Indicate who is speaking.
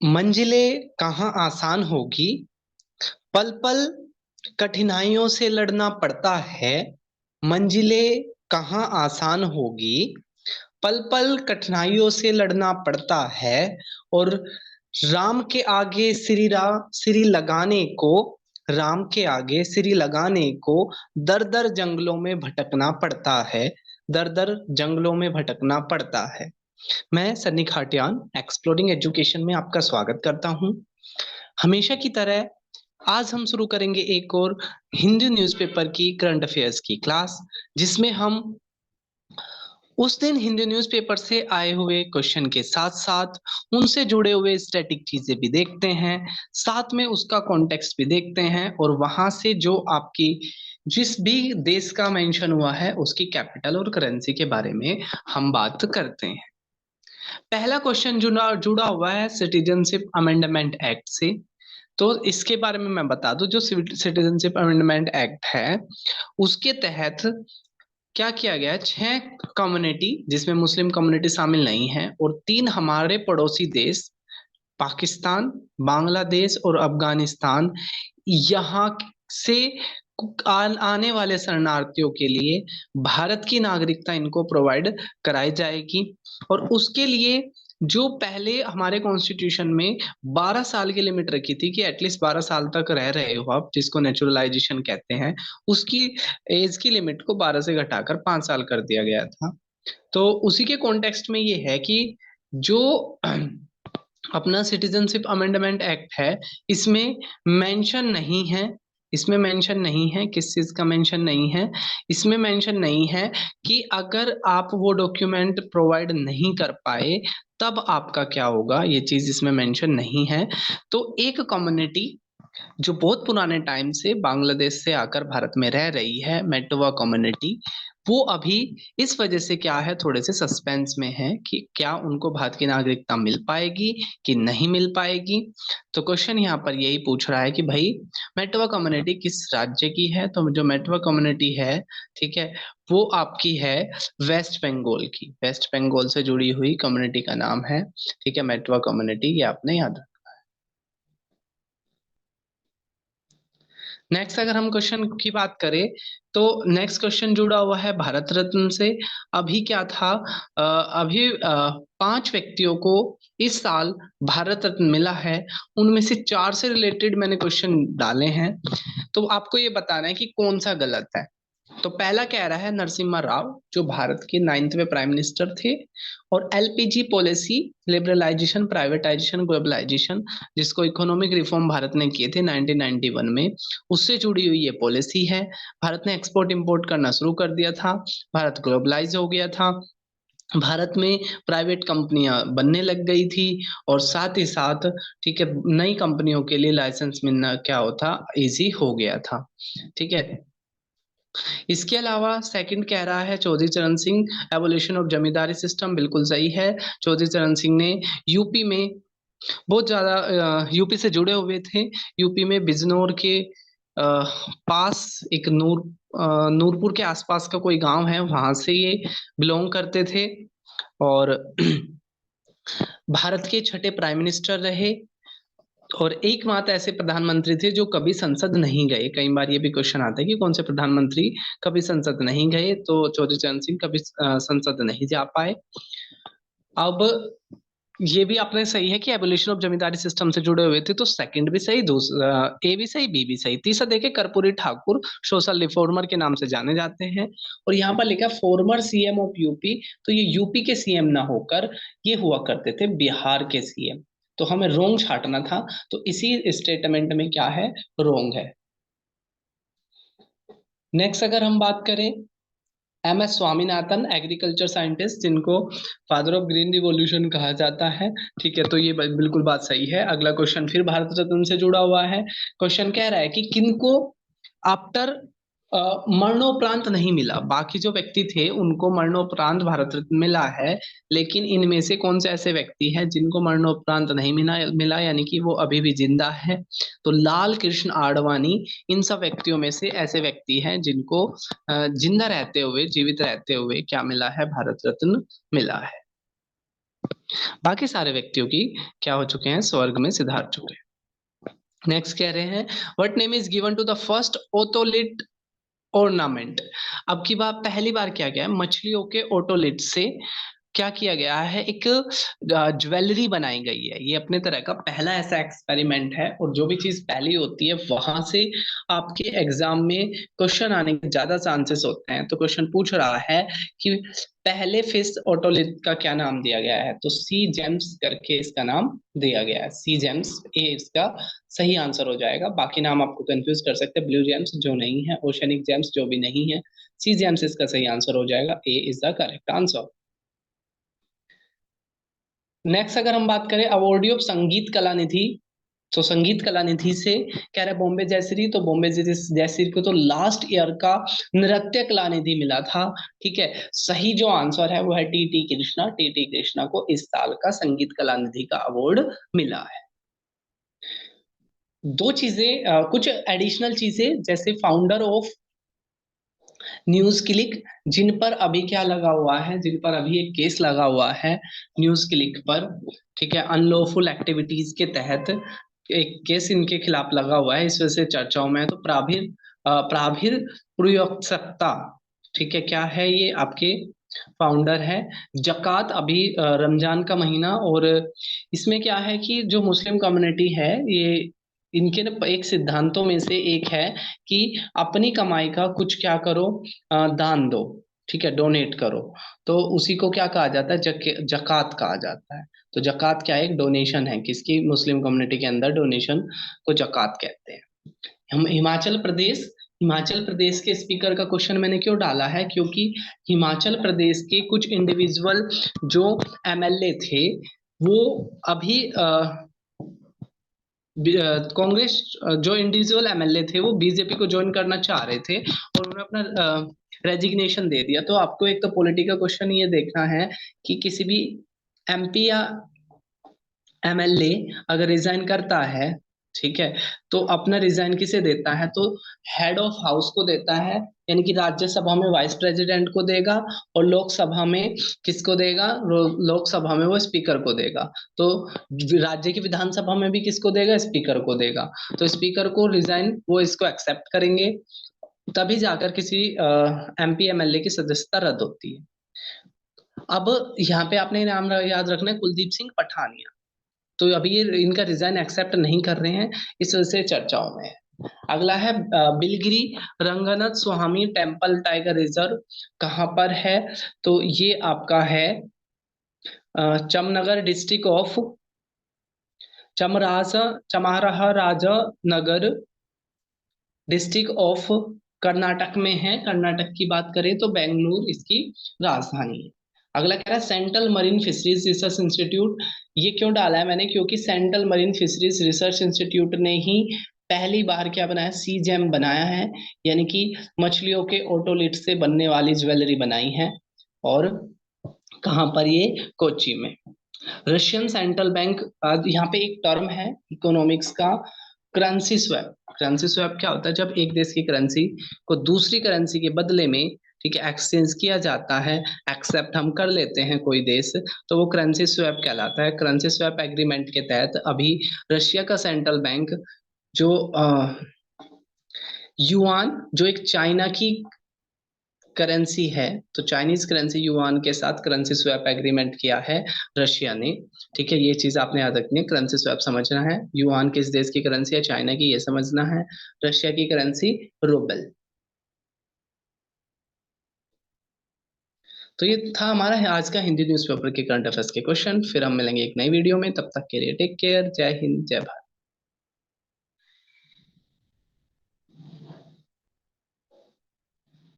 Speaker 1: मंजिलें कहाँ आसान होगी, पल पल कठिनाइयों से लड़ना पड़ता है। मंजिलें कहाँ आसान होगी, पल पल कठिनाइयों से लड़ना पड़ता है। और राम के आगे सिरी लगाने को, राम के आगे सिरी लगाने को दर दर जंगलों में भटकना पड़ता है। दर दर जंगलों में भटकना पड़ता है। मैं सन्नी खाटियान एक्सप्लोरिंग एजुकेशन में आपका स्वागत करता हूं। हमेशा की तरह आज हम शुरू करेंगे एक और हिंदी न्यूज़पेपर की करंट अफेयर्स की क्लास, जिसमें हम उस दिन हिंदी न्यूज़पेपर से आए हुए क्वेश्चन के साथ साथ उनसे जुड़े हुए स्टैटिक चीजें भी देखते हैं, साथ में उसका कॉन्टेक्स्ट भी देखते हैं, और वहां से जो आपकी जिस भी देश का मेंशन हुआ है उसकी कैपिटल और करेंसी के बारे में हम बात करते हैं। पहला क्वेश्चन जुड़ा जुड़ा हुआ है सिटीजनशिप अमेंडमेंट एक्ट से। तो इसके बारे में मैं बता दूं, जो सिटीजनशिप अमेंडमेंट एक्ट है उसके तहत क्या किया गया है, 6 कम्युनिटी जिसमें मुस्लिम कम्युनिटी शामिल नहीं है और 3 हमारे पड़ोसी देश पाकिस्तान, बांग्लादेश और अफगानिस्तान, यहाँ से आने वाले शरणार्थियों के लिए भारत की नागरिकता इनको प्रोवाइड कराई जाएगी। और उसके लिए जो पहले हमारे कॉन्स्टिट्यूशन में 12 साल की लिमिट रखी थी कि एटलीस्ट 12 साल तक रह रहे हो आप, जिसको नेचुरलाइजेशन कहते हैं, उसकी एज की लिमिट को 12 से घटाकर 5 साल कर दिया गया था। तो उसी के कॉन्टेक्स्ट में ये है कि जो अपना सिटीजनशिप अमेंडमेंट एक्ट है, इसमें मेंशन नहीं है, इसमें मेंशन नहीं है, किस चीज का मेंशन नहीं है, इसमें मेंशन नहीं है कि अगर आप वो डॉक्यूमेंट प्रोवाइड नहीं कर पाए तब आपका क्या होगा, ये चीज इसमें मेंशन नहीं है। तो एक कम्युनिटी जो बहुत पुराने टाइम से बांग्लादेश से आकर भारत में रह रही है, मेटवा कम्युनिटी, वो अभी इस वजह से क्या है, थोड़े से सस्पेंस में है कि क्या उनको भारत की नागरिकता मिल पाएगी कि नहीं मिल पाएगी। तो क्वेश्चन यहाँ पर यही पूछ रहा है कि भाई मेटवा कम्युनिटी किस राज्य की है। तो जो मेटवा कम्युनिटी है, ठीक है, वो आपकी है वेस्ट बंगाल की, वेस्ट बंगाल से जुड़ी हुई कम्युनिटी का नाम है, ठीक है, मेटवा कम्युनिटी, ये आपने याद। नेक्स्ट अगर हम क्वेश्चन की बात करें तो नेक्स्ट क्वेश्चन जुड़ा हुआ है भारत रत्न से। अभी क्या था, अभी 5 व्यक्तियों को इस साल भारत रत्न मिला है, उनमें से 4 से रिलेटेड मैंने क्वेश्चन डाले हैं। तो आपको ये बताना है कि कौन सा गलत है। तो पहला कह रहा है नरसिम्हा राव, जो भारत के 9वें प्राइम मिनिस्टर थे, और LPG policy, liberalisation, privatisation, globalisation, जिसको इकोनॉमिक रिफॉर्म भारत ने किए थे 1991 में, उससे जुड़ी हुई ये पॉलिसी है। भारत ने एक्सपोर्ट इंपोर्ट करना शुरू कर दिया था, भारत ग्लोबलाइज हो गया था, भारत में प्राइवेट कंपनियां बनने लग गई थी, और साथ ही साथ, ठीक है, नई कंपनियों के लिए लाइसेंस मिलना क्या होता, इजी हो गया था, ठीक है। इसके अलावा सेकंड कह रहा है चौधरी चरण Singh, evolution of zamindari system, बिल्कुल सही है। चौधरी चरण सिंह ने यूपी में बहुत ज्यादा यूपी से जुड़े हुए थे। यूपी में बिजनौर के पास एक नूरपुर के आसपास का कोई गांव है, वहां से ये बिलोंग करते थे, और भारत के छठे प्राइम मिनिस्टर रहे, और एकमात्र ऐसे प्रधानमंत्री थे जो कभी संसद नहीं गए। कई बार ये भी क्वेश्चन आता है कि कौन से प्रधानमंत्री कभी संसद नहीं गए, तो चौधरी चरण सिंह कभी संसद नहीं जा पाए। अब ये भी आपने सही है कि एवोल्यूशन ऑफ जमींदारी सिस्टम से जुड़े हुए थे, तो सेकंड भी सही, दूसरा ए भी सही, बी भी सही। तीसरा देखे, कर्पूरी ठाकुर सोशल रिफॉर्मर के नाम से जाने जाते हैं, और यहाँ पर लिखा फॉर्मर सीएम ऑफ यूपी, तो ये यूपी के सीएम ना होकर ये हुआ करते थे बिहार के सीएम, तो हमें रोंग छाटना था, तो इसी स्टेटमेंट में क्या है, रोंग है। नेक्स्ट अगर हम बात करें, M S Swaminathan, agriculture scientist, जिनको फादर ऑफ ग्रीन रिवॉल्यूशन कहा जाता है, ठीक है, तो ये बिल्कुल बात सही है। अगला क्वेश्चन फिर भारत रत्न से जुड़ा हुआ है। क्वेश्चन कह रहा है कि किनको आफ्टर मरणोपरांत नहीं मिला, बाकी जो व्यक्ति थे उनको मरणोपरांत भारत रत्न मिला है, लेकिन इनमें से कौन से ऐसे व्यक्ति हैं जिनको मरणोपरांत नहीं मिला, यानी कि वो अभी भी जिंदा है। तो लाल कृष्ण आडवाणी इन सब व्यक्तियों में से ऐसे व्यक्ति हैं जिनको जिंदा रहते हुए, जीवित रहते हुए क्या मिला है, भारत रत्न मिला है। बाकी सारे व्यक्तियों की क्या हो चुके हैं, स्वर्ग में सिधार चुके हैं। नेक्स्ट कह रहे हैं, what name is given to the first otolith ornament. अब की बात, पहली बार क्या गया है, मछलियों के ओटोलिट से क्या किया गया है, एक ज्वेलरी बनाई गई है। ये अपने तरह का पहला ऐसा एक्सपेरिमेंट है, और जो भी चीज पहली होती है वहां से आपके एग्जाम में क्वेश्चन आने के ज्यादा चांसेस होते हैं। तो क्वेश्चन पूछ रहा है कि पहले फिश ऑटोलिथ का क्या नाम दिया गया है, तो सी जेम्स करके इसका नाम दिया गया है। सी जेम्स, ये इसका सही आंसर हो जाएगा। बाकी नाम आपको कंफ्यूज कर सकते हैं, ब्लू जेम्स जो नहीं है, ओशनिक जेम्स जो भी नहीं है, सी जेम्स इसका सही आंसर हो जाएगा। A is the correct answer. Next अगर हम बात करें अवॉर्डी ऑफ संगीत कला निधि, तो संगीत कला निधि से कह रहे बॉम्बे जयश्री, तो बॉम्बे जयश्री को तो लास्ट ईयर का नृत्य कला निधि मिला था। ठीक है, सही जो आंसर है वो है T T Krishna. T T Krishna को इस साल का संगीत कला निधि का अवार्ड मिला है। दो चीजें, कुछ एडिशनल चीजें, जैसे फाउंडर ऑफ न्यूज क्लिक, जिन पर अभी क्या लगा हुआ है, जिन पर अभी एक केस लगा हुआ है न्यूज क्लिक पर। ठीक है, अनलॉफुल एक्टिविटीज के तहत एक केस इनके खिलाफ लगा हुआ है, इस वजह से चर्चाओं में है। तो प्राभिर प्राभिर प्रयोक्ता, ठीक है, क्या है ये, आपके फाउंडर है। जकात, अभी रमजान का महीना, और इसमें क्या है कि जो मुस्लिम कम्युनिटी है, ये इनके ना एक सिद्धांतों में से एक है कि अपनी कमाई का कुछ क्या करो, दान दो। ठीक है, डोनेट करो। तो उसी को क्या कहा जाता है, जकात कहा जाता है। तो जकात क्या है, एक डोनेशन है, किसकी, मुस्लिम कम्युनिटी के अंदर डोनेशन को जकात कहते हैं। हम हिमाचल प्रदेश के स्पीकर का क्वेश्चन मैंने क्यों डाला है, क्योंकि हिमाचल प्रदेश के कुछ इंडिविजुअल जो एमएलए थे, वो अभी कांग्रेस, जो इंडिविजुअल एमएलए थे वो बीजेपी को ज्वाइन करना चाह रहे थे, और उन्होंने अपना रेजिग्नेशन दे दिया। तो आपको एक तो पॉलिटिकल क्वेश्चन ये देखना है कि किसी भी एमपी या एमएलए अगर रिजाइन करता है, ठीक है, तो अपना रिजाइन किसे देता है, तो हेड ऑफ हाउस को देता है, यानी कि राज्यसभा में वाइस प्रेसिडेंट को देगा, और लोकसभा में किसको देगा, लोकसभा में वो स्पीकर को देगा। तो राज्य की विधानसभा में भी किसको देगा, स्पीकर को देगा। तो स्पीकर को रिजाइन, वो इसको एक्सेप्ट करेंगे, तभी जाकर किसी एमपी एमएलए की सदस्यता रद्द होती है। अब यहाँ पे आपने नाम याद रखना है, कुलदीप सिंह पठानिया। तो अभी ये इनका रिजाइन एक्सेप्ट नहीं कर रहे हैं, इस वजह से चर्चाओं में है। अगला है Biligiri Ranganatha Swamy temple tiger reserve कहाँ पर है, तो ये आपका है चमनगर डिस्ट्रिक्ट ऑफ चमराज चमारहा नगर डिस्ट्रिक्ट ऑफ कर्नाटक में है। कर्नाटक की बात करें तो बेंगलुरु इसकी राजधानी है। अगला कह रहा है central marine fisheries research institute. ये क्यों डाला है मैंने, क्योंकि central marine fisheries research institute ने ही पहली बार क्या बनाया, सी जेम बनाया है, यानी कि मछलियों के ओटोलिट से बनने वाली ज्वेलरी बनाई है। और कहाँ पर, ये कोच्चि में। रशियन सेंट्रल बैंक, यहाँ पे एक टर्म है इकोनॉमिक्स का, करेंसी स्वैप। करेंसी स्वैप क्या होता है, जब एक देश की करेंसी को दूसरी करेंसी के बदले में, ठीक है, एक्सचेंज किया जाता है, एक्सेप्ट हम कर लेते हैं कोई देश, तो वो करेंसी स्वैप कहलाता है। करेंसी स्वैप एग्रीमेंट के तहत अभी रशिया का सेंट्रल बैंक जो युआन, जो एक चाइना की करेंसी है, तो चाइनीज करेंसी युआन के साथ करेंसी स्वैप एग्रीमेंट किया है रशिया ने। ठीक है, ये चीज आपने याद रखनी है, करेंसी स्वैप समझना है, युआन किस देश की करेंसी है, चाइना की, ये समझना है। रशिया की करेंसी रूबल। तो ये था हमारा आज का हिंदी न्यूज़पेपर के करंट अफेयर्स के क्वेश्चन। फिर हम मिलेंगे एक नई वीडियो में, तब तक के लिए टेक केयर, जय हिंद जय भारत।